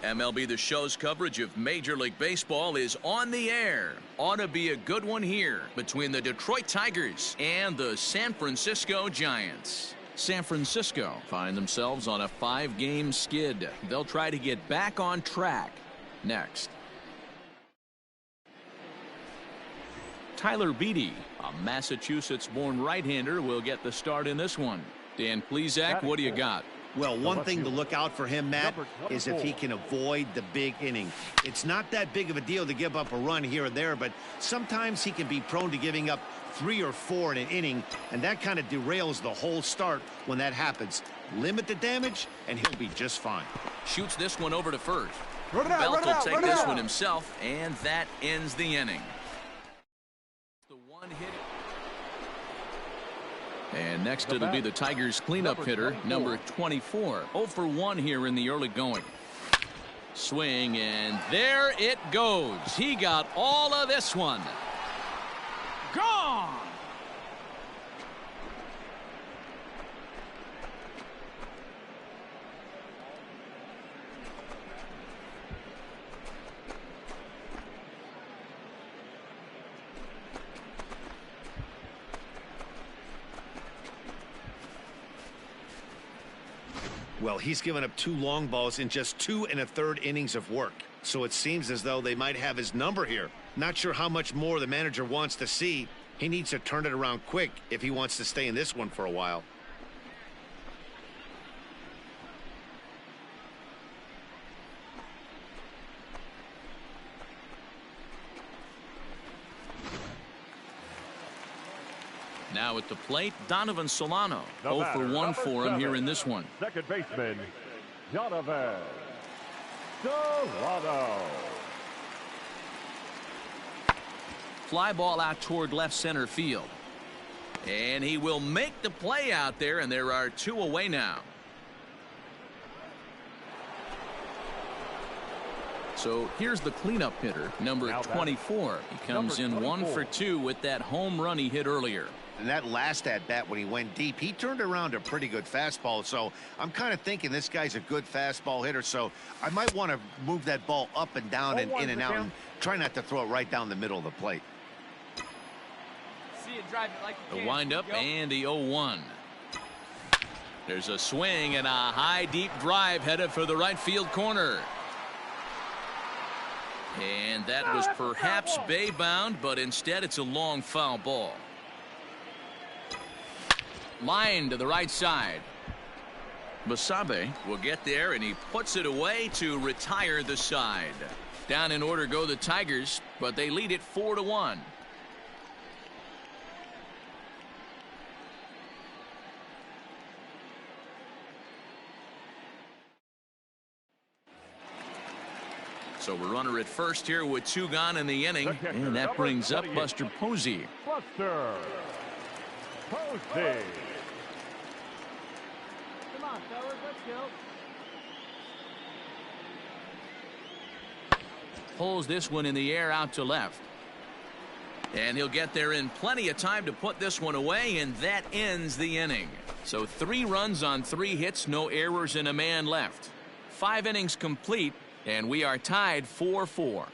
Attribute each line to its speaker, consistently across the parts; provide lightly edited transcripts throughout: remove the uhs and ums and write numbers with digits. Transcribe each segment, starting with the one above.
Speaker 1: MLB The Show's coverage of Major League Baseball is on the air. Ought to be a good one here between the Detroit Tigers and the San Francisco Giants. San Francisco find themselves on a 5-game skid. They'll try to get back on track next. Tyler Beatty, a Massachusetts-born right-hander, will get the start in this one. Dan Plesac, what do you got?
Speaker 2: Well, one thing to look out for him, Matt, is if he can avoid the big inning. It's not that big of a deal to give up a run here or there, but sometimes he can be prone to giving up 3 or 4 in an inning, and that kind of derails the whole start when that happens. Limit the damage, and he'll be just fine.
Speaker 1: Shoots this one over to first. Belt will take this one himself, and that ends the inning. The one hit. And next it'll be the Tigers cleanup hitter, number 24. 0 for 1 here in the early going. Swing, and there it goes. He got all of this one. Gone.
Speaker 2: Well, he's given up 2 long balls in just 2 1/3 innings of work. So it seems as though they might have his number here. Not sure how much more the manager wants to see. He needs to turn it around quick if he wants to stay in this one for a while.
Speaker 1: Now at the plate, Donovan Solano. 0 for 1 for him here in this one.
Speaker 3: Second baseman, Donovan Solano.
Speaker 1: Fly ball out toward left center field. And he will make the play out there, and there are 2 away now. So here's the cleanup hitter, number 24. He comes in 1 for 2 with that home run he hit earlier.
Speaker 2: And that last at-bat when he went deep, he turned around a pretty good fastball. So I'm kind of thinking this guy's a good fastball hitter. So I might want to move that ball up and down and in and out and try not to throw it right down the middle of the plate.
Speaker 4: See it drive it like
Speaker 1: the windup and the 0-1. There's a swing and a high deep drive headed for the right field corner. And that was perhaps bay bound, but instead it's a long foul ball. Line to the right side. Basabe will get there, and he puts it away to retire the side. Down in order go the Tigers, but they lead it 4-1. So we're runner at first here with 2 gone in the inning, and that brings up Buster Posey.
Speaker 3: Buster Posey.
Speaker 4: Come on, fellas, let's go.
Speaker 1: Pulls this one in the air out to left. And he'll get there in plenty of time to put this one away, and that ends the inning. So 3 runs on 3 hits, no errors, and a man left. 5 innings complete, and we are tied 4-4.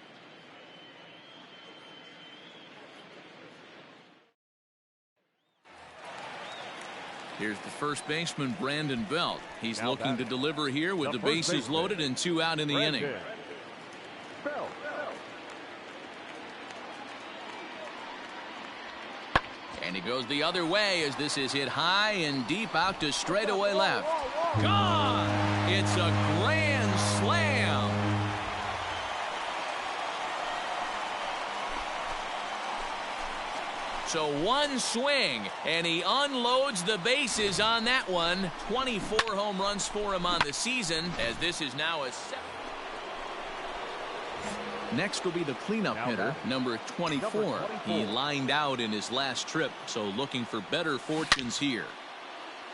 Speaker 1: Here's the first baseman, Brandon Belt. He's looking to deliver here with the bases loaded and 2 out in the inning.
Speaker 3: Belt.
Speaker 1: And he goes the other way as this is hit high and deep out to straightaway left. Gone! It's a grand slam. So 1 swing, and he unloads the bases on that one. 24 home runs for him on the season, as this is now a 7. Next will be the cleanup hitter, number 24. He lined out in his last trip, so looking for better fortunes here.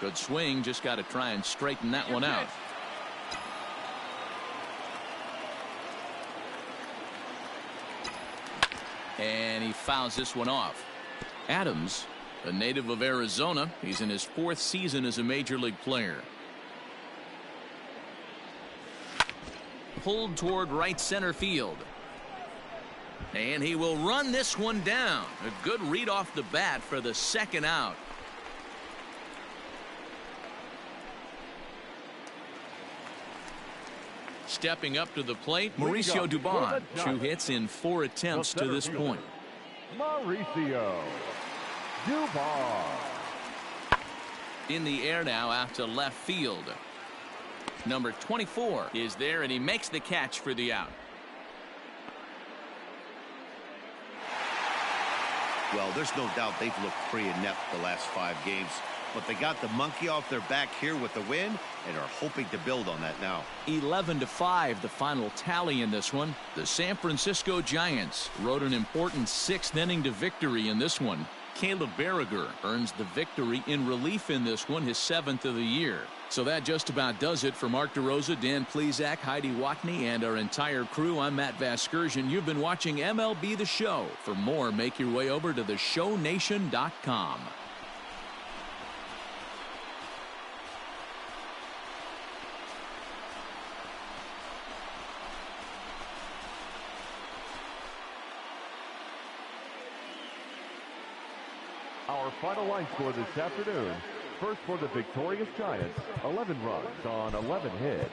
Speaker 1: Good swing, just got to try and straighten that one out. And he fouls this one off. Adams, a native of Arizona, he's in his 4th season as a major league player. pulled toward right center field. And he will run this one down. A good read off the bat for the second out. Stepping up to the plate, Mauricio Dubon. 2 hits in 4 attempts to this point.
Speaker 3: Mauricio Dubon.
Speaker 1: In the air now out to left field. Number 24 is there, and he makes the catch for the out.
Speaker 2: Well, there's no doubt they've looked pretty inept the last 5 games. But they got the monkey off their back here with the win and are hoping to build on that now.
Speaker 1: 11-5 the final tally in this one. The San Francisco Giants rode an important 6th inning to victory in this one. Caleb Berriger earns the victory in relief in this one, his 7th of the year. So that just about does it for Mark DeRosa, Dan Plesac, Heidi Watney, and our entire crew. I'm Matt Vasgersian. You've been watching MLB The Show. For more, make your way over to theshownation.com.
Speaker 3: Our final line score this afternoon. First for the victorious Giants, 11 runs on 11 hits.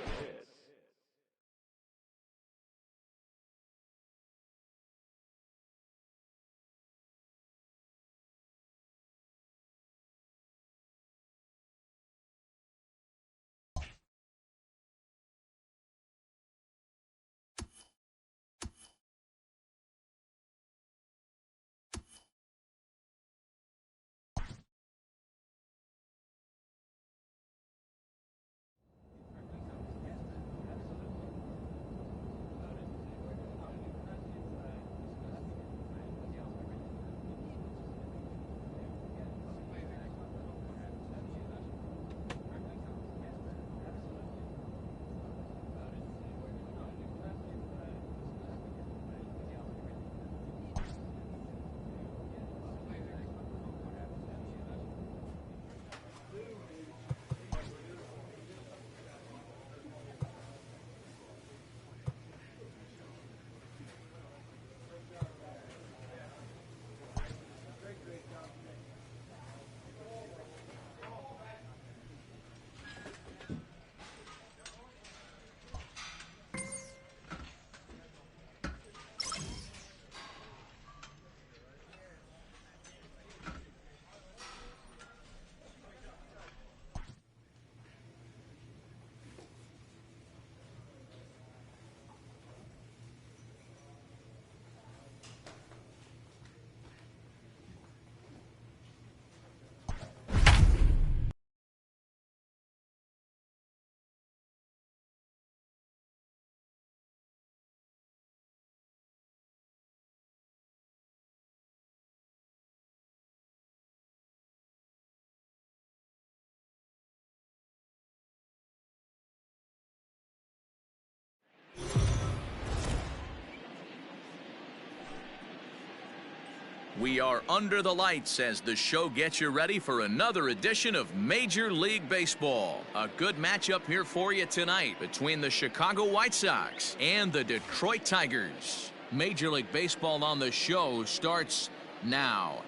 Speaker 1: We are under the lights as the show gets you ready for another edition of Major League Baseball. A good matchup here for you tonight between the Chicago White Sox and the Detroit Tigers. Major League Baseball on the show starts now.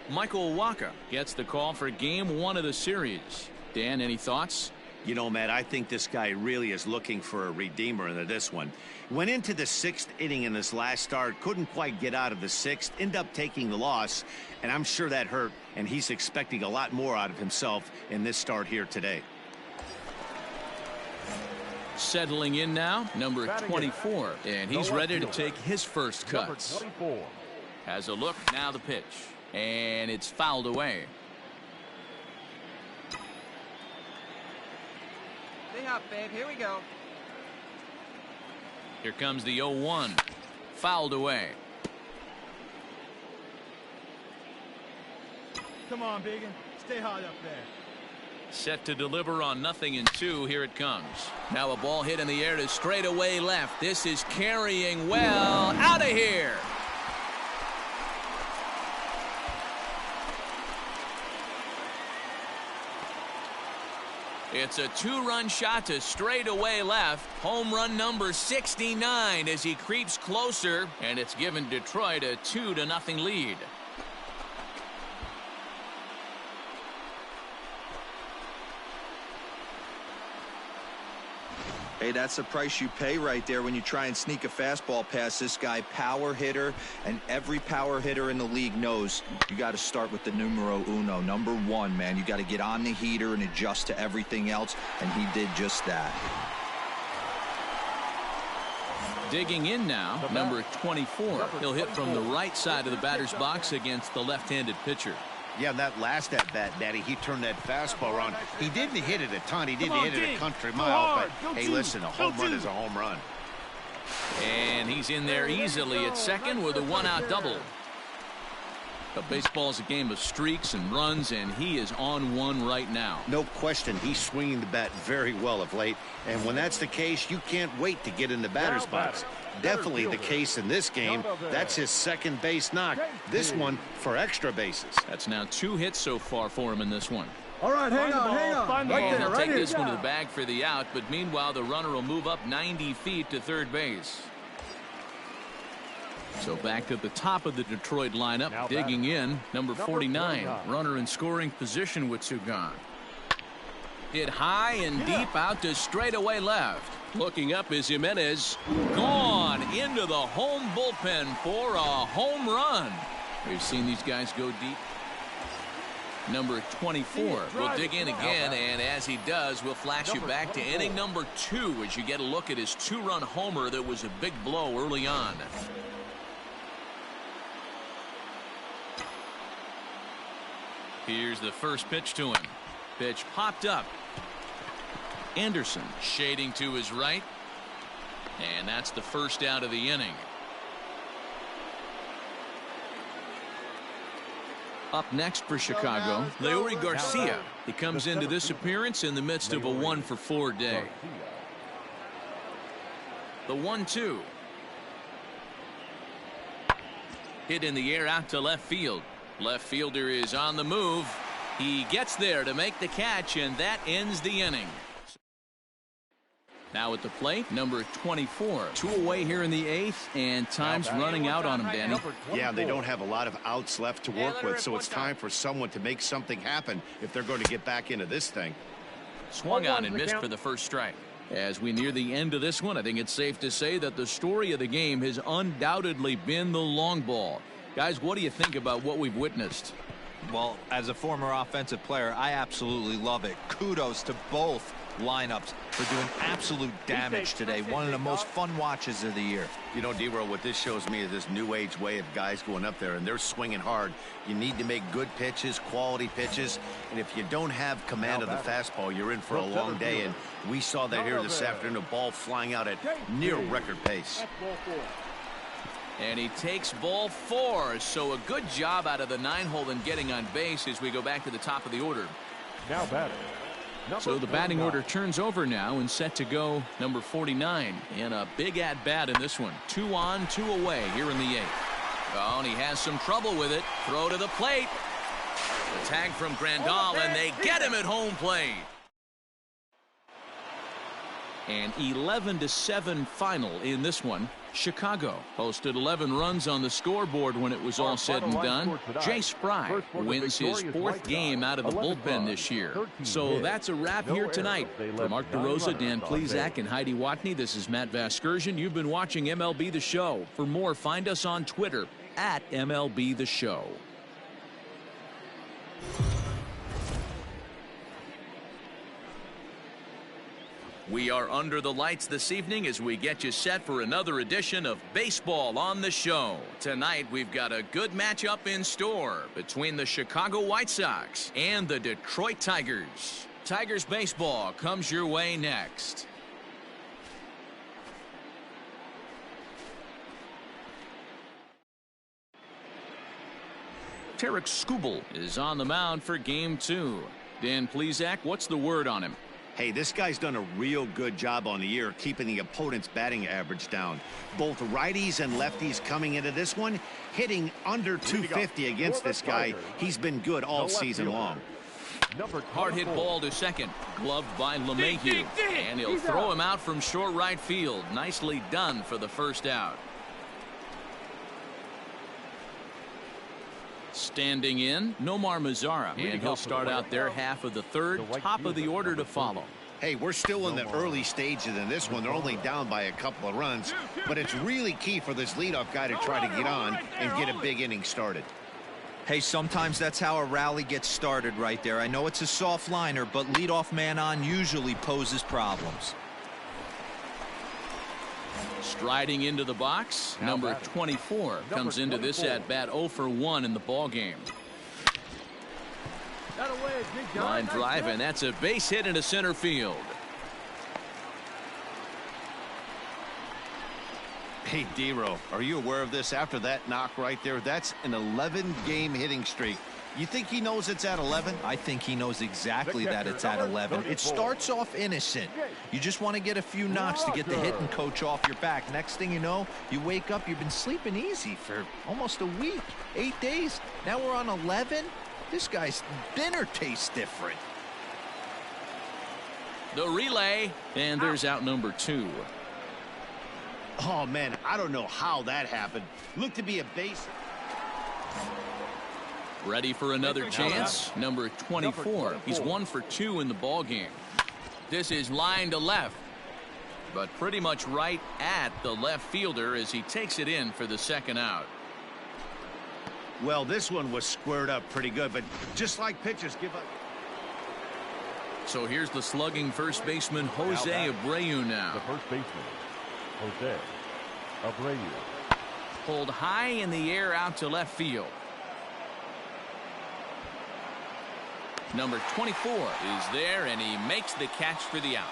Speaker 1: Michael Wacha gets the call for Game 1 of the series. Dan, any thoughts?
Speaker 2: You know, Matt, I think this guy really is looking for a redeemer into this one. Went into the 6th inning in this last start, couldn't quite get out of the 6th, ended up taking the loss, and I'm sure that hurt, and he's expecting a lot more out of himself in this start here today.
Speaker 1: Settling in now, number 24, and he's ready to take his first cuts. Has a look, now the pitch, and it's fouled away.
Speaker 4: Up, babe. Here we go.
Speaker 1: Here comes the 0-1. Fouled away.
Speaker 5: Come on, Biggin. Stay hard up there.
Speaker 1: Set to deliver on 0-2. Here it comes. Now a ball hit in the air to straightaway left. This is carrying well. Out of here. It's a two-run shot to straightaway left. Home run number 69 as he creeps closer, and it's given Detroit a 2-0 lead.
Speaker 6: Hey, that's the price you pay right there when you try and sneak a fastball past this guy. Power hitter, and every power hitter in the league knows you got to start with the numero uno, number one, man. You got to get on the heater and adjust to everything else, and he did just that.
Speaker 1: Digging in now, number 24. He'll hit from the right side of the batter's box against the left-handed pitcher.
Speaker 2: Yeah, that last at-bat, Daddy, he turned that fastball around. He didn't hit it a ton. He didn't hit it a country mile. But, hey, listen, a home run is a home run.
Speaker 1: And he's in there easily at second with a one-out double. But baseball's a game of streaks and runs, and he is on one right now.
Speaker 2: No question, he's swinging the bat very well of late. And when that's the case, you can't wait to get in the batter's box. Definitely the case in this game. That's his second base knock. This one for extra bases.
Speaker 1: That's now 2 hits so far for him in this one.
Speaker 5: All right, hang on.
Speaker 1: Right there, he'll take this one to the bag for the out, but meanwhile the runner will move up 90 feet to third base. So back to the top of the Detroit lineup, now digging in, number 49, runner in scoring position with two gone. Hit high and deep out to straightaway left. Looking up is Jimenez, gone into the home bullpen for a home run. We've seen these guys go deep. Number 24 will dig in again, and as he does, we'll flash you back to inning number 2 as you get a look at his 2-run homer that was a big blow early on. Here's the first pitch to him. Pitch popped up. Anderson shading to his right. And that's the first out of the inning. Up next for Chicago, Leury Garcia. He comes into this appearance in the midst of a 1-for-4 day. The 1-2. Hit in the air out to left field. Left fielder is on the move. He gets there to make the catch, and that ends the inning. Now at the plate, number 24. 2 away here in the 8th, and time's running out on him, Danny.
Speaker 2: Yeah, they don't have a lot of outs left to work with, so it's time for someone to make something happen if they're going to get back into this thing.
Speaker 1: Swung on and missed for the first strike. As we near the end of this one, I think it's safe to say that the story of the game has undoubtedly been the long ball. Guys, what do you think about what we've witnessed?
Speaker 6: Well, as a former offensive player, I absolutely love it. Kudos to both lineups for doing absolute damage today. One of the most fun watches of the year.
Speaker 2: You know, D-Roll, what this shows me is this new age way of guys going up there and they're swinging hard. You need to make good pitches, quality pitches, and if you don't have command of the fastball, you're in for a long day, and we saw that here this afternoon, a ball flying out at near record pace.
Speaker 1: And he takes ball 4, so a good job out of the 9-hole in getting on base as we go back to the top of the order.
Speaker 3: Now batting.
Speaker 1: So the batting order turns over now and set to go number 49 in a big at-bat in this one. 2 on, 2 away here in the 8th. Oh, and he has some trouble with it. Throw to the plate. The tag from Grandal, and they get him at home plate. An 11-7 final in this one. Chicago posted 11 runs on the scoreboard when it was all said and done. Jay Spry wins his 4th game out of the bullpen this year. So that's a wrap here tonight. For Mark DeRosa, Dan Plesac, and Heidi Watney, this is Matt Vasgersian. You've been watching MLB The Show. For more, find us on Twitter at MLB The Show. We are under the lights this evening as we get you set for another edition of Baseball on the Show. Tonight, we've got a good matchup in store between the Chicago White Sox and the Detroit Tigers. Tigers baseball comes your way next. Tarek Skubal is on the mound for Game 2. Dan Plesac, what's the word on him?
Speaker 2: Hey, this guy's done a real good job on the year keeping the opponent's batting average down. Both righties and lefties coming into this one, hitting under 250 against this guy. He's been good all season long.
Speaker 1: Hard hit ball to second. Gloved by LeMahieu. And he'll throw him out from short right field. Nicely done for the first out. Standing in, Nomar Mazara. And he'll start out their half of the third. Top of the order to follow.
Speaker 2: Hey, we're still in the early stages in this one. They're only down by a couple of runs. But it's really key for this leadoff guy to try to get on and get a big inning started.
Speaker 6: Hey, sometimes that's how a rally gets started right there. I know it's a soft liner, but leadoff man on usually poses problems.
Speaker 1: Striding into the box, number 24 comes into this at bat 0 for 1 in the ball game. Line drive, and that's a base hit into center field.
Speaker 2: Hey, D-Row, are you aware of this? After that knock right there, that's an 11-game hitting streak. You think he knows it's at 11?
Speaker 6: I think he knows exactly that it's at 11. It starts off innocent. You just want to get a few knocks to get the hitting coach off your back. Next thing you know, you wake up, you've been sleeping easy for almost a week, 8 days. Now we're on 11. This guy's dinner tastes different.
Speaker 1: The relay, and there's out number 2.
Speaker 2: Oh, man, I don't know how that happened. Looked to be a base.
Speaker 1: Ready for another chance. Number 24. He's 1 for 2 in the ball game. This is line to left, but pretty much right at the left fielder as he takes it in for the second out.
Speaker 2: Well, this one was squared up pretty good, but just like pitchers give up.
Speaker 1: So here's the slugging first baseman Jose Abreu now.
Speaker 3: The first baseman, Jose Abreu.
Speaker 1: Pulled high in the air out to left field. Number 24 is there, and he makes the catch for the out.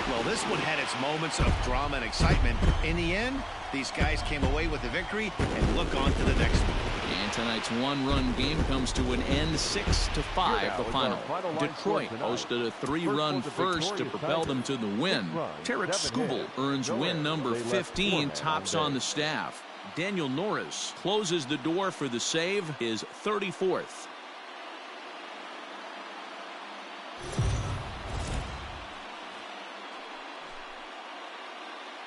Speaker 2: Well, this one had its moments of drama and excitement. In the end, these guys came away with the victory and look on to the next one.
Speaker 1: And tonight's one-run game comes to an end, 6-5 the final. Detroit hosted a 3-run first to propel them to the win. Tarek Skubal earns win number 15, tops on the staff. Daniel Norris closes the door for the save, his 34th.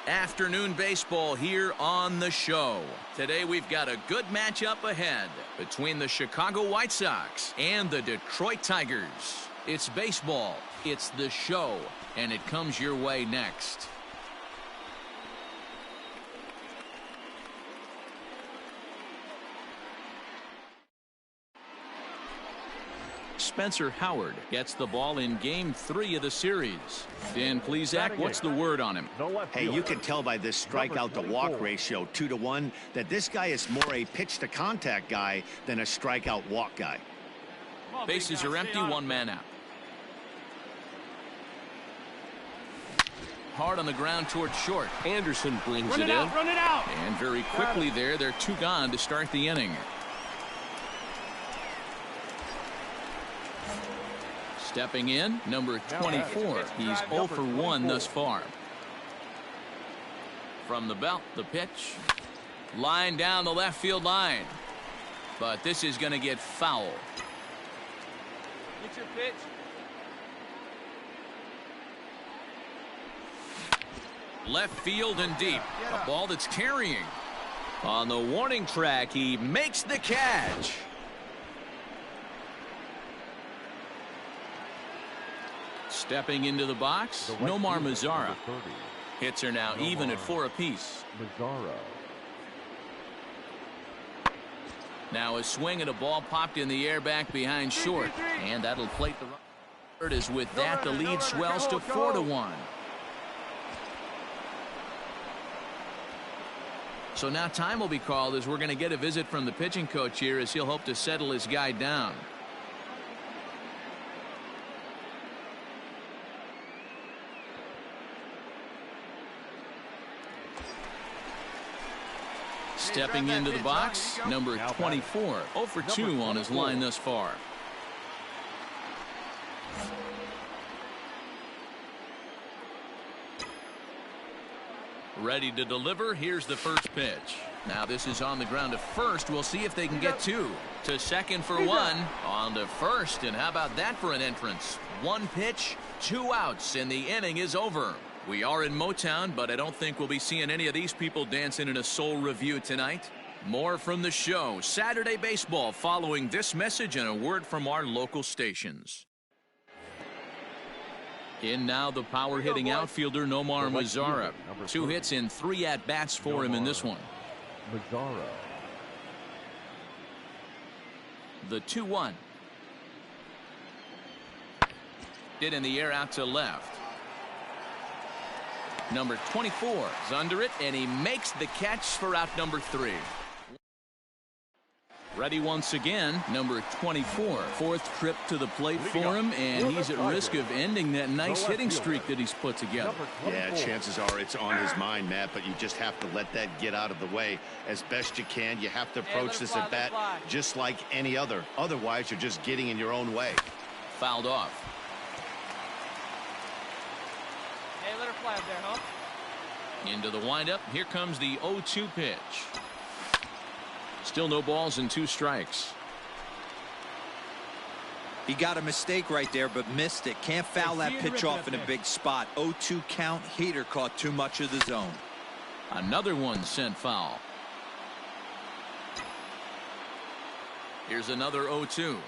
Speaker 1: Afternoon baseball here on the show. Today we've got a good matchup ahead between the Chicago White Sox and the Detroit Tigers. It's baseball, it's the show, and it comes your way next. Spencer Howard gets the ball in game 3 of the series. Dan Plesac, what's the word on him?
Speaker 2: Hey, you can tell by this strikeout to walk ratio 2-to-1 that this guy is more a pitch to contact guy than a strikeout walk guy.
Speaker 1: Bases are empty, 1 man out. Hard on the ground towards short. Anderson brings it in.
Speaker 5: Run it out.
Speaker 1: And very quickly there, they're 2 gone to start the inning. Stepping in, number 24. He's 0 for 1 thus far. From the belt, the pitch. Line down the left field line. But this is going to get foul.
Speaker 4: Get your pitch.
Speaker 1: Left field and deep. A ball that's carrying. On the warning track, he makes the catch. Stepping into the box, Nomar Mazara. Hits are now even at 4 apiece.
Speaker 3: Mazara.
Speaker 1: Now a swing and a ball popped in the air back behind short. And that'll plate the run. As with that, the lead swells to 4-1. So now time will be called as we're going to get a visit from the pitching coach here as he'll hope to settle his guy down. Stepping into the box, number 24, 0 for 2 on his line thus far. Ready to deliver. Here's the first pitch. Now this is on the ground to first. We'll see if they can get two. To second for one. On to first. And how about that for an entrance? One pitch, 2 outs, and the inning is over. We are in Motown, but I don't think we'll be seeing any of these people dancing in a soul review tonight. More from the show. Saturday baseball following this message and a word from our local stations. In now the power hitting outfielder Nomar Mazara. 2 hits and 3 at-bats for him in this one.
Speaker 3: Mazzara.
Speaker 1: The 2-1. Hit in the air out to left. Number 24 is under it, and he makes the catch for out number 3. Ready once again, number 24. 4th trip to the plate for him, and he's at risk of ending that nice hitting streak that he's put together.
Speaker 2: Yeah, chances are it's on his mind, Matt, but you just have to let that get out of the way as best you can. You have to approach this at bat just like any other. Otherwise, you're just getting in your own way.
Speaker 1: Fouled off.
Speaker 4: Hey, let her fly up there, huh?
Speaker 1: Into the windup. Here comes the 0-2 pitch. Still no balls and 2 strikes.
Speaker 6: He got a mistake right there, but missed it. Can't foul that pitch off in a big spot. 0-2 count. Heater caught too much of the zone.
Speaker 1: Another one sent foul. Here's another 0-2.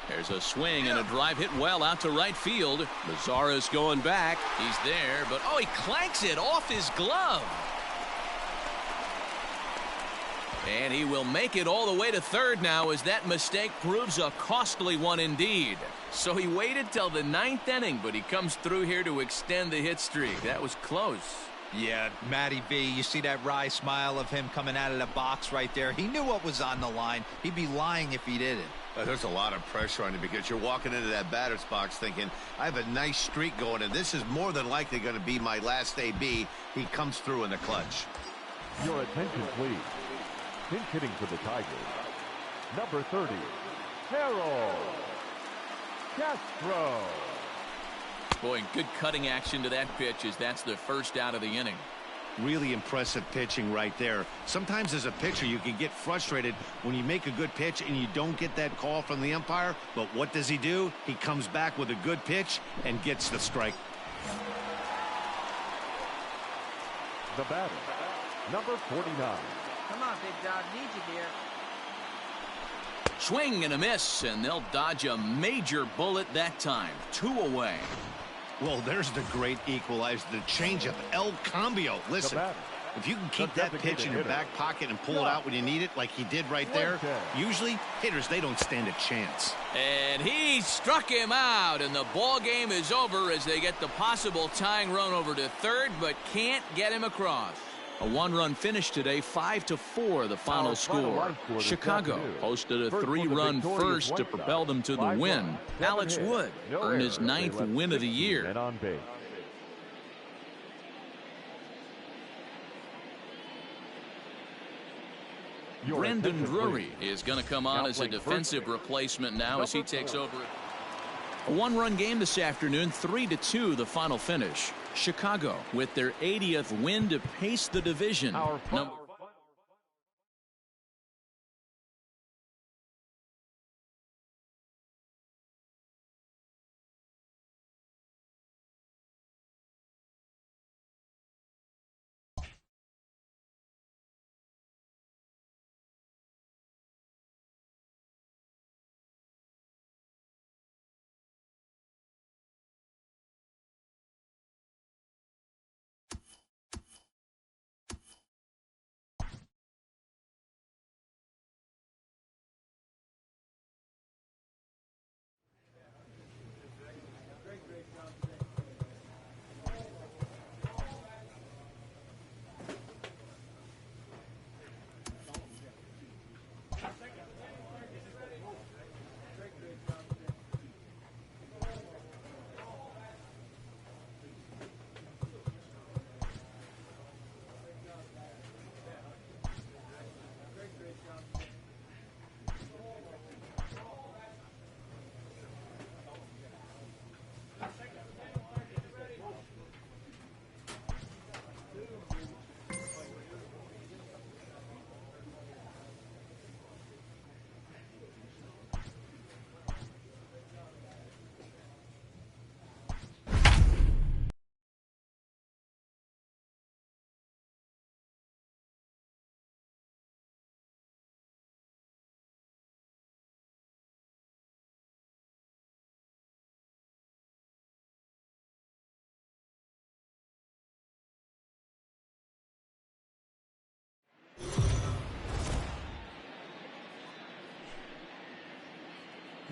Speaker 1: There's a swing and a drive hit well out to right field. Mazzara's going back. He's there, but oh, he clanks it off his glove. And he will make it all the way to third now as that mistake proves a costly one indeed. So he waited till the 9th inning, but he comes through here to extend the hit streak. That was close.
Speaker 6: Yeah, Matty V, you see that wry smile of him coming out of the box right there. He knew what was on the line. He'd be lying if he didn't.
Speaker 2: There's a lot of pressure on you because you're walking into that batter's box thinking, I have a nice streak going, and this is more than likely going to be my last AB. He comes through in the clutch.
Speaker 3: Your attention, please. Pinch hitting for the Tigers. Number 30, Harold Castro.
Speaker 1: Boy, good cutting action to that pitch as that's the first out of the inning.
Speaker 2: Really impressive pitching right there. Sometimes as a pitcher you can get frustrated when you make a good pitch and you don't get that call from the umpire, but what does he do? He comes back with a good pitch and gets the strike.
Speaker 3: The batter, number 49.
Speaker 4: Come on, big dog. Need you here.
Speaker 1: Swing and a miss, and they'll dodge a major bullet that time. 2 away.
Speaker 2: Well, there's the great equalizer, the changeup, El Cambio. Listen, if you can keep that pitch in your back pocket and pull it out when you need it like he did right there, usually hitters, they don't stand a chance.
Speaker 1: And he struck him out, and the ball game is over as they get the possible tying run over to third, but can't get him across. A 1-run finish today, 5-4 the final score. Chicago posted a 3-run first to propel them to the win. Alex Wood earned his 9th win of the year. Brendan Drury is going to come on as a defensive replacement now as he takes over. A 1-run game this afternoon, 3-2 the final finish. Chicago with their 80th win to pace the division.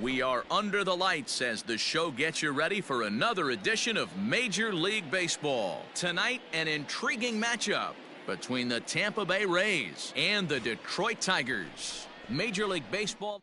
Speaker 1: We are under the lights as the show gets you ready for another edition of Major League Baseball. Tonight, an intriguing matchup between the Tampa Bay Rays and the Detroit Tigers. Major League Baseball.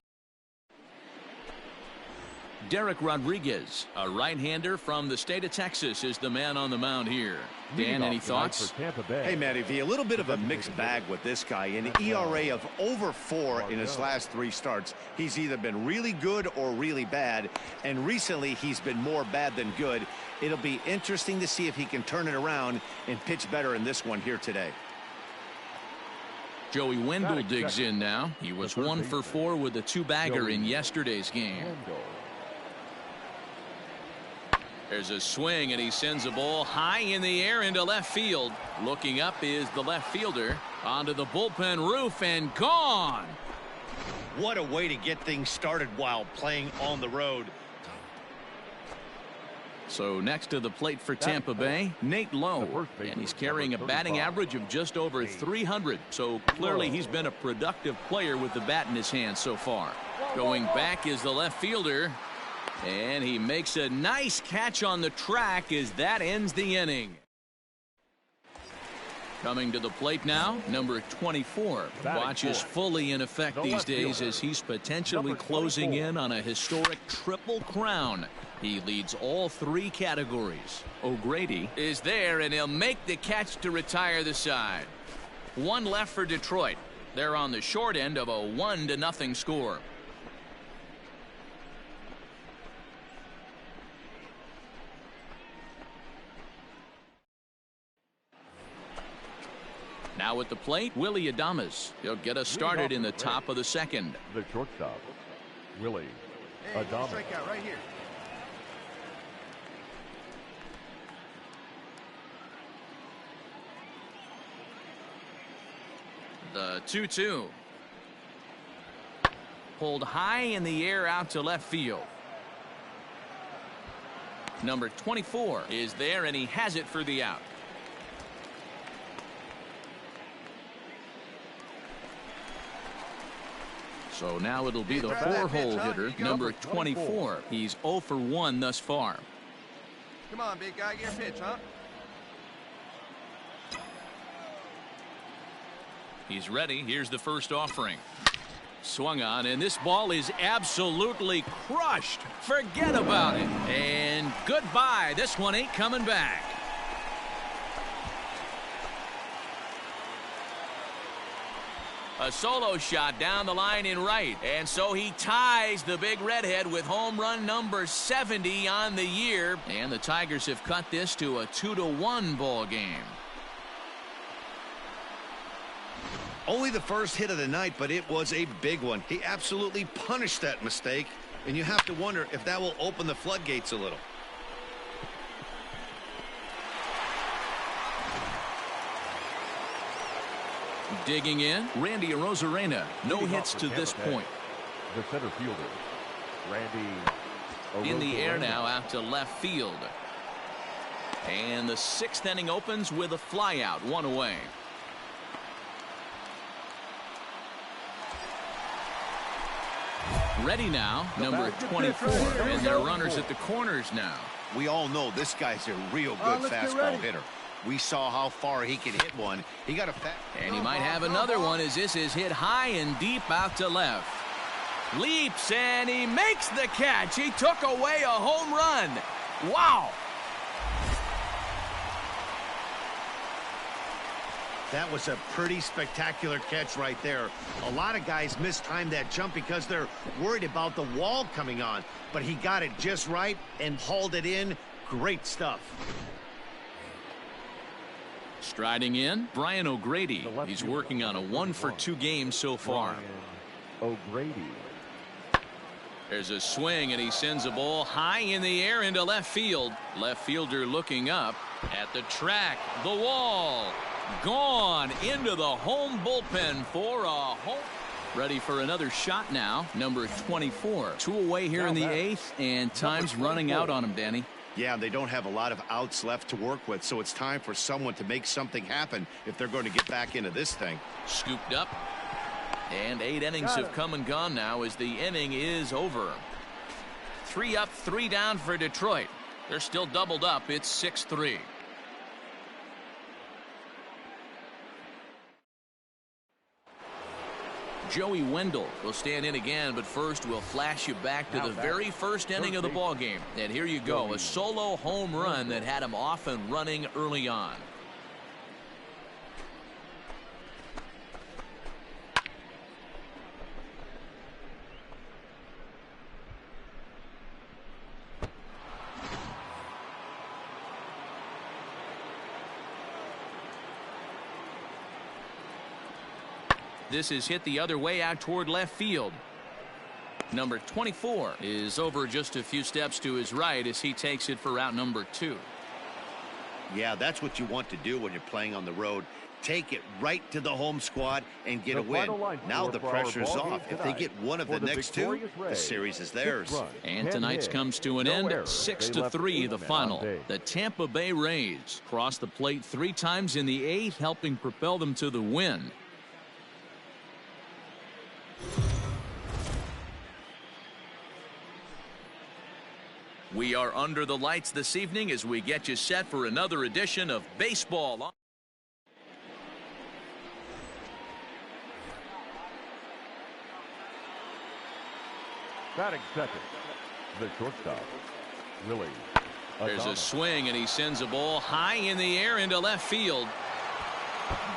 Speaker 1: Derek Rodriguez, a right-hander from the state of Texas, is the man on the mound here. Dan, any thoughts?
Speaker 2: Hey, Matty V, a little bit of a mixed bag with this guy. An ERA of over 4 in his last 3 starts. He's either been really good or really bad, and recently he's been more bad than good. It'll be interesting to see if he can turn it around and pitch better in this one here today.
Speaker 1: Joey Wendell digs in now. He was 1 for 4 with a 2-bagger in yesterday's game. There's a swing, and he sends a ball high in the air into left field. Looking up is the left fielder. Onto the bullpen roof and gone.
Speaker 2: What a way to get things started while playing on the road.
Speaker 1: So next to the plate for Tampa Bay, Nate Lowe, and he's carrying a batting average of just over 300. So clearly he's been a productive player with the bat in his hand so far. Going back is the left fielder. And he makes a nice catch on the track as that ends the inning. Coming to the plate now, number 24. Watch is fully in effect these days as he's potentially closing in on a historic triple crown. He leads all 3 categories. O'Grady is there, and he'll make the catch to retire the side. 1 left for Detroit. They're on the short end of a 1-0 score. Now at the plate, Willie Adames. He'll get us started in the top of the second.
Speaker 3: The shortstop, Willie Adames.
Speaker 5: Strikeout right here.
Speaker 1: The 2-2. Pulled high in the air out to left field. Number 24 is there, and he has it for the out. So now it'll be the 4-hole hitter, number 24. He's 0 for 1 thus far.
Speaker 5: Come on, big guy, get your pitch, huh?
Speaker 1: He's ready. Here's the first offering. Swung on, and this ball is absolutely crushed. Forget about it. And goodbye. This one ain't coming back. A solo shot down the line in right. And so he ties the big redhead with home run number 70 on the year. And the Tigers have cut this to a 2-1 ball game.
Speaker 2: Only the first hit of the night, but it was a big one. He absolutely punished that mistake. And you have to wonder if that will open the floodgates a little.
Speaker 1: Digging in, Randy Arozarena. No hits to this point.
Speaker 3: The center fielder, Randy
Speaker 1: In the air now out to left field. And the 6th inning opens with a flyout, 1 away. Ready now, number 24. And there are runners at the corners now.
Speaker 2: We all know this guy's a real good fastball hitter. We saw how far he can hit one. He got a
Speaker 1: and he might have another one as this is hit high and deep out to left. Leaps and he makes the catch. He took away a home run. Wow.
Speaker 2: That was a pretty spectacular catch right there. A lot of guys mistime that jump because they're worried about the wall coming on. But he got it just right and hauled it in. Great stuff.
Speaker 1: Striding in, Brian O'Grady. He's working on a 1 for 2 game so far.
Speaker 3: O'Grady.
Speaker 1: There's a swing, and he sends a ball high in the air into left field. Left fielder looking up at the track. The wall. Gone into the home bullpen for a home. Ready for another shot now. Number 24. 2 away here in the 8th, and time's running out on him, Danny.
Speaker 2: Yeah, they don't have a lot of outs left to work with, so it's time for someone to make something happen if they're going to get back into this thing.
Speaker 1: Scooped up. And 8 innings have come and gone now as the inning is over. 3 up, 3 down for Detroit. They're still doubled up. It's 6-3. Joey Wendell will stand in again, but first we'll flash you back to the very first inning of the ball game. And here you go, a solo home run that had him off and running early on. This is hit the other way out toward left field. Number 24 is over just a few steps to his right as he takes it for route number 2.
Speaker 2: Yeah, that's what you want to do when you're playing on the road. Take it right to the home squad and get a win. Now the pressure's off. If they get one of the next two, the series is theirs.
Speaker 1: And tonight's comes to an end. 6-3 the final. The Tampa Bay Rays crossed the plate 3 times in the 8th, helping propel them to the win. We are under the lights this evening as we get you set for another edition of Baseball.
Speaker 3: Batting second, the shortstop, Willie.
Speaker 1: There's a swing, and he sends a ball high in the air into left field.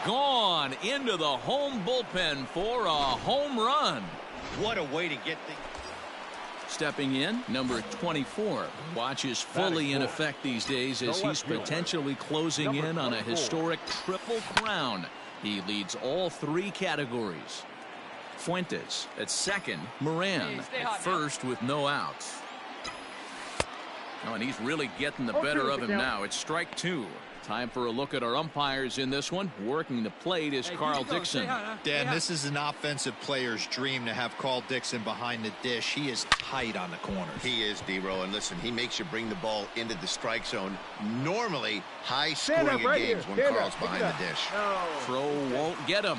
Speaker 1: Gone into the home bullpen for a home run.
Speaker 2: What a way to get things.
Speaker 1: Stepping in, number 24. Watch is fully in effect these days as he's potentially closing in on a historic triple crown. He leads all 3 categories. Fuentes at second, Moran at first with no outs. Oh, and he's really getting the better of him now. It's strike 2. Time for a look at our umpires in this one. Working the plate is Carl Dixon.
Speaker 6: Dan, this is an offensive player's dream to have Carl Dixon behind the dish. He is tight on the corners.
Speaker 2: He is, D-Row, and listen, he makes you bring the ball into the strike zone. Normally, high-scoring games when Carl's behind the dish.
Speaker 1: Throw won't get him.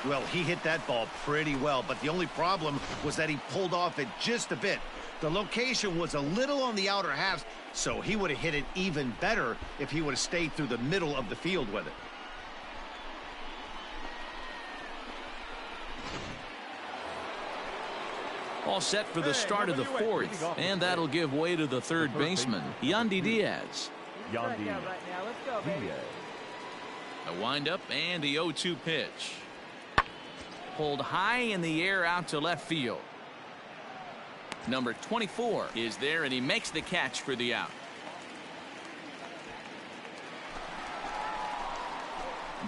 Speaker 2: Well, he hit that ball pretty well, but the only problem was that he pulled off it just a bit. The location was a little on the outer half, so he would have hit it even better if he would have stayed through the middle of the field with it.
Speaker 1: All set for the start of the 4th, and that'll give way to the third baseman, Yandy Diaz.
Speaker 3: Yandy
Speaker 4: Right now. Let's go, baby.
Speaker 3: Diaz.
Speaker 1: A windup and the 0-2 pitch. Pulled high in the air out to left field. Number 24 is there, and he makes the catch for the out.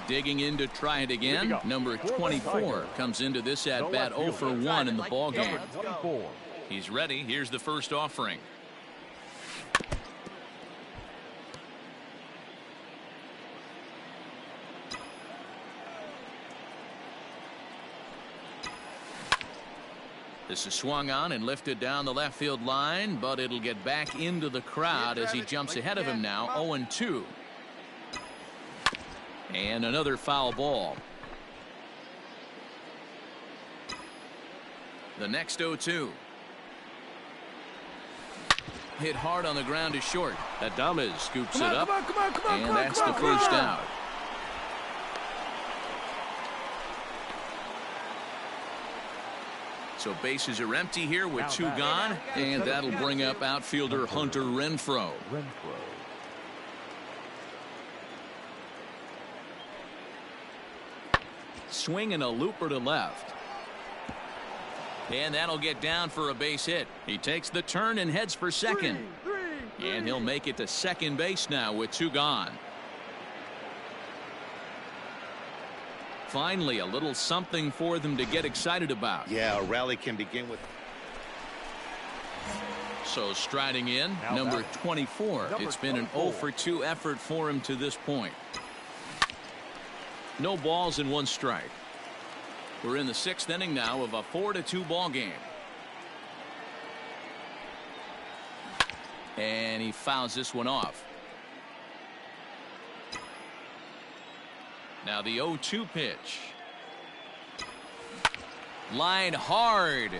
Speaker 1: Digging in to try it again. Number 24 comes into this at bat 0 for 1 in the ball game. He's ready. Here's the first offering. This is swung on and lifted down the left field line, but it'll get back into the crowd as he jumps ahead of him now. 0-2. And another foul ball. The next 0-2. Hit hard on the ground to short. Adames scoops it up, and that's the first out. So bases are empty here with 2 gone, and that'll bring up outfielder Hunter Renfroe. Swing and a looper to left. And that'll get down for a base hit. He takes the turn and heads for second. And he'll make it to second base now with 2 gone. Finally, a little something for them to get excited about.
Speaker 2: Yeah, a rally can begin with.
Speaker 1: So striding in, number 24. It's been an 0 for 2 effort for him to this point. No balls and 1 strike. We're in the 6th inning now of a 4-2 ball game. And he fouls this one off. Now the 0-2 pitch. Line hard.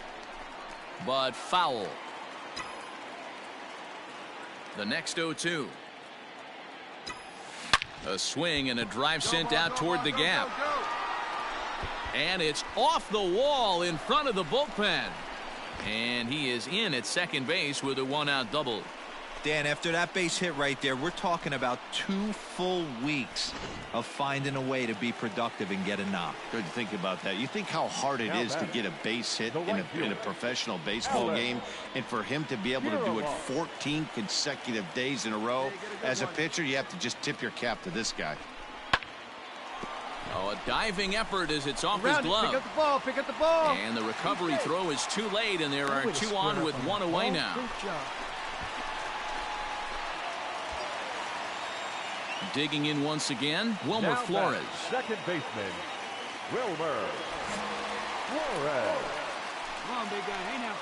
Speaker 1: but foul. The next 0-2. A swing and a drive sent out toward the gap. And it's off the wall in front of the bullpen. And he is in at second base with a one-out double.
Speaker 6: Dan, after that base hit right there, we're talking about 2 full weeks of finding a way to be productive and get a knock.
Speaker 2: Good to think about that. You think how hard it is to get a base hit in a professional baseball game, and for him to be able to do it 14 consecutive days in a row. As a pitcher, you have to just tip your cap to this guy.
Speaker 1: Oh, a diving effort as it's off his glove.
Speaker 5: Pick up the ball, pick up the ball.
Speaker 1: And the recovery throw is too late, and there are 2 on with 1 away now. Digging in once again, Wilmer Flores.
Speaker 3: Second baseman, Wilmer Flores.
Speaker 4: Come on, big guy. Hey, now.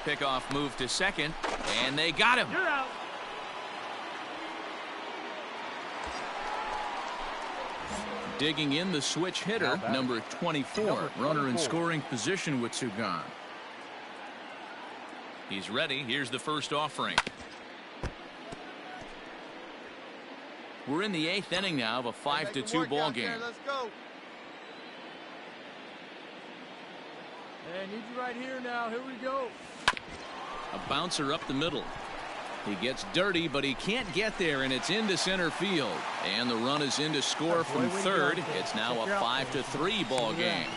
Speaker 1: Pickoff move to second, and they got him.
Speaker 4: You're out.
Speaker 1: Digging in the switch hitter, number 24. Runner in scoring position with 2 gone. He's ready. Here's the first offering. We're in the 8th inning now of a 5-2 ball game.
Speaker 5: Let's go.
Speaker 4: Hey, I need you right here now. Here we go.
Speaker 1: A bouncer up the middle. He gets dirty, but he can't get there, and it's into center field. And the run is in to score from third. It's now a 5-3 ball game.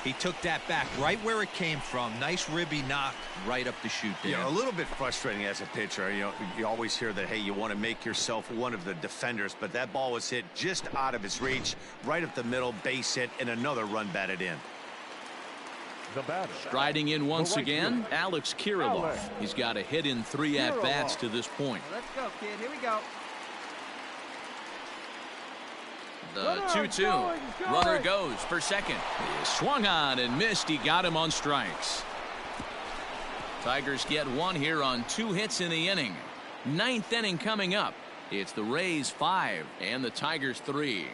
Speaker 6: He took that back right where it came from. Nice ribby knock right up the chute there.
Speaker 2: Yeah, a little bit frustrating as a pitcher. You know, you always hear that, hey, you want to make yourself one of the defenders, but that ball was hit just out of his reach, right up the middle, base hit, and another run batted in.
Speaker 3: The batter.
Speaker 1: Striding in once again, Alex Kirilloff. He's got a hit in 3 at-bats to this point.
Speaker 4: Let's go, kid. Here we go.
Speaker 1: The 2-2. Runner goes for second. He swung on and missed. He got him on strikes. Tigers get 1 here on 2 hits in the inning. 9th inning coming up. It's the Rays 5 and the Tigers 3.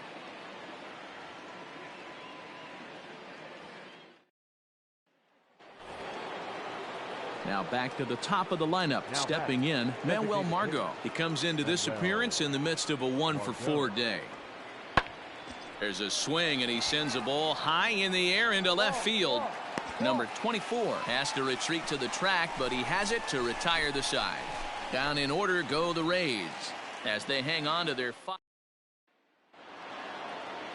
Speaker 1: Now back to the top of the lineup. Stepping in, Manuel Margot. He comes into this appearance in the midst of a 1-for-4 day. There's a swing, and he sends a ball high in the air into left field. Number 24 has to retreat to the track, but he has it to retire the side. Down in order go the Rays as they hang on to their 5.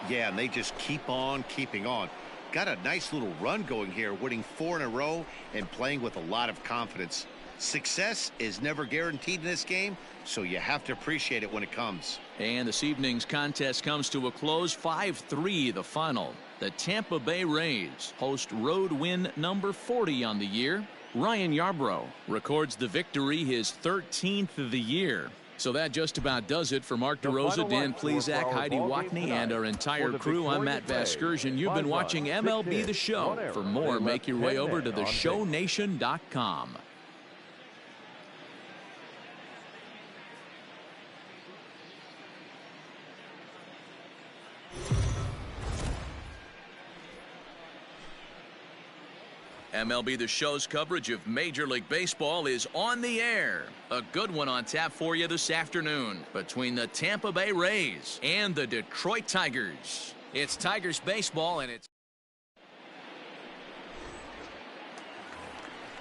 Speaker 2: Yeah, and they just keep on keeping on. Got a nice little run going here, winning 4 in a row and playing with a lot of confidence. Success is never guaranteed in this game, so you have to appreciate it when it comes.
Speaker 1: And this evening's contest comes to a close. 5-3 the final. The Tampa Bay Rays host road win number 40 on the year. Ryan Yarbrough records the victory, his 13th of the year. So that just about does it for Mark DeRosa, Dan Plesac, Heidi Watney, and our entire crew. I'm Matt Vasgersian. You've been watching MLB The Show. For more, make your way over to theshownation.com. MLB The Show's coverage of Major League Baseball is on the air. A good one on tap for you this afternoon between the Tampa Bay Rays and the Detroit Tigers. It's Tigers baseball, and it's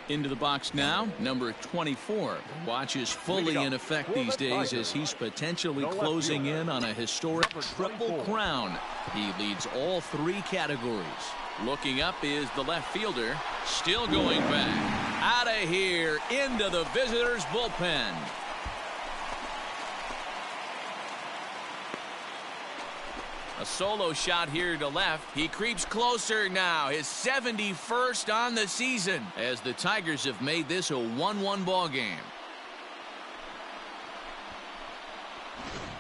Speaker 1: into the box now. Number 24 watches fully in effect these days as he's potentially closing in on a historic triple crown. He leads all 3 categories. Looking up is the left fielder, still going back. Out of here into the visitors' bullpen. A solo shot here to left. He creeps closer now. His 71st on the season as the Tigers have made this a 1-1 ball game.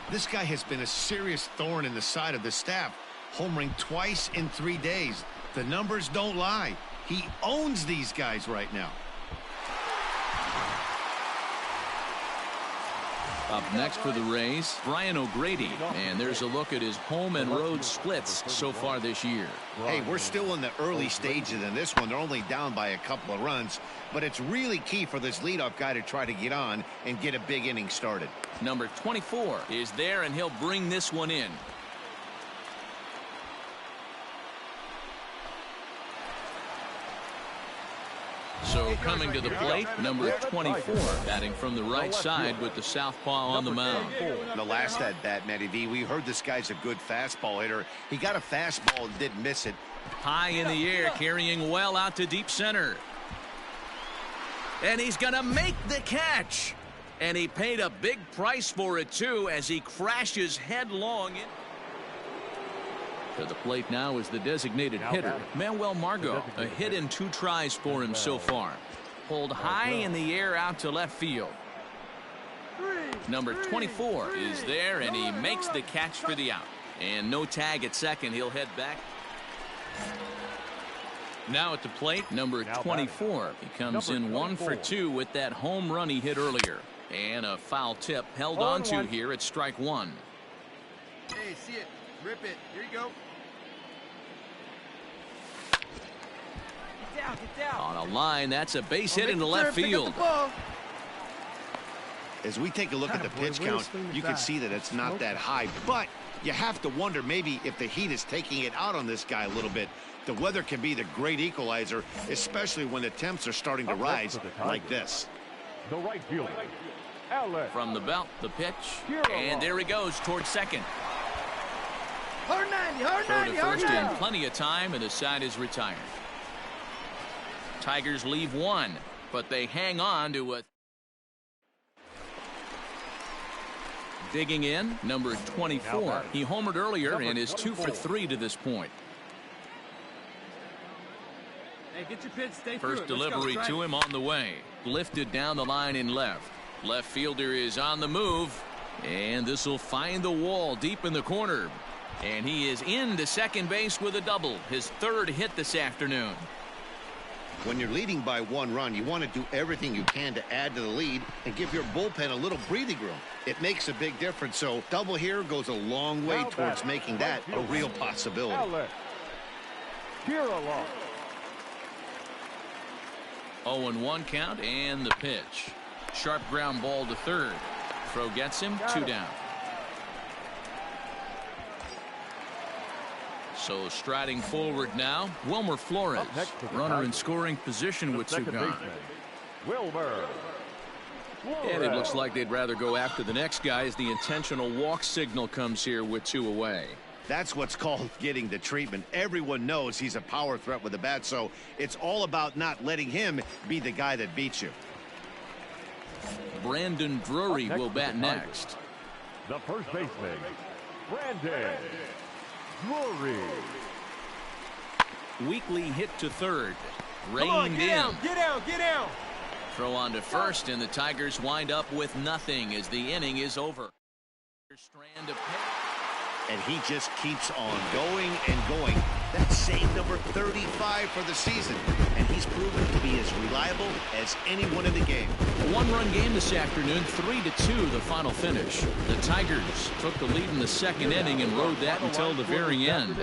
Speaker 2: This guy has been a serious thorn in the side of the staff, homering twice in 3 days. The numbers don't lie. He owns these guys right now.
Speaker 1: Up next for the Rays, Brian O'Grady. And there's a look at his home and road splits so far this year.
Speaker 2: Hey, we're still in the early stages in this one. They're only down by a couple of runs, but it's really key for this leadoff guy to try to get on and get a big inning started.
Speaker 1: Number 24 is there, and he'll bring this one in. So coming to the plate, number 24, batting from the right side with the southpaw on the mound.
Speaker 2: The last at bat, Matty V, we heard this guy's a good fastball hitter. He got a fastball and didn't miss it.
Speaker 1: High in the air, carrying well out to deep center. And he's going to make the catch. And he paid a big price for it, too, as he crashes headlong in. To the plate now is the designated hitter, Manuel Margot. A hit in 2 tries for him so far. Pulled high in the air out to left field. Number 24 is there, and he makes the catch for the out. And no tag at second. He'll head back. Now at the plate, number 24. He comes in 1 for 2 with that home run he hit earlier. And a foul tip held on to here at strike 1.
Speaker 5: Hey, see it. Rip it. Here you go. Get down.
Speaker 1: On a line, that's a base hit into left field.
Speaker 2: As we take a look at the pitch count, you can see that it's not that high, but you have to wonder maybe if the heat is taking it out on this guy a little bit. The weather can be the great equalizer, especially when the temps are starting to rise like this.
Speaker 3: The right fielder,
Speaker 1: From the belt, the pitch, and there he goes towards second.
Speaker 5: Hard 90, hard
Speaker 1: Throw
Speaker 5: 90,
Speaker 1: to
Speaker 5: hard
Speaker 1: first in
Speaker 5: 90.
Speaker 1: plenty of time, and the side is retired. Tigers leave 1, but they hang on to a. Digging in, number 24. He homered earlier and is 2 for 3 to this point.
Speaker 4: Hey, get your pitch, stay
Speaker 1: First
Speaker 4: through it. Let's
Speaker 1: delivery
Speaker 4: go.
Speaker 1: to him on the way. Lifted down the line in left. Left fielder is on the move. And this will find the wall deep in the corner. And he is into second base with a double. His 3rd hit this afternoon.
Speaker 2: When you're leading by 1 run, you want to do everything you can to add to the lead and give your bullpen a little breathing room. It makes a big difference, so double here goes a long way towards making that a real possibility.
Speaker 1: 0-1 count and the pitch. Sharp ground ball to third. Throw gets him, 2 down. So striding forward now, Wilmer Flores. Runner in scoring position with 2 gone.
Speaker 3: Wilmer.
Speaker 1: And it looks like they'd rather go after the next guy as the intentional walk signal comes here with 2 away.
Speaker 2: That's what's called getting the treatment. Everyone knows he's a power threat with the bat, so it's all about not letting him be the guy that beats you.
Speaker 1: Brandon Drury will bat next.
Speaker 3: The first baseman, Brandon Drury.
Speaker 1: Weekly hit to third.
Speaker 4: Come on,
Speaker 1: Reined
Speaker 4: get
Speaker 1: in.
Speaker 4: down, get down, get down.
Speaker 1: Throw on to first, and the Tigers wind up with nothing as the inning is over. Strand of
Speaker 2: And he just keeps on going and going. That's save number 35 for the season. And he's proven to be as reliable as anyone in the game.
Speaker 1: A 1-run game this afternoon, 3-2 the final finish. The Tigers took the lead in the 2nd inning and rode that until the very end.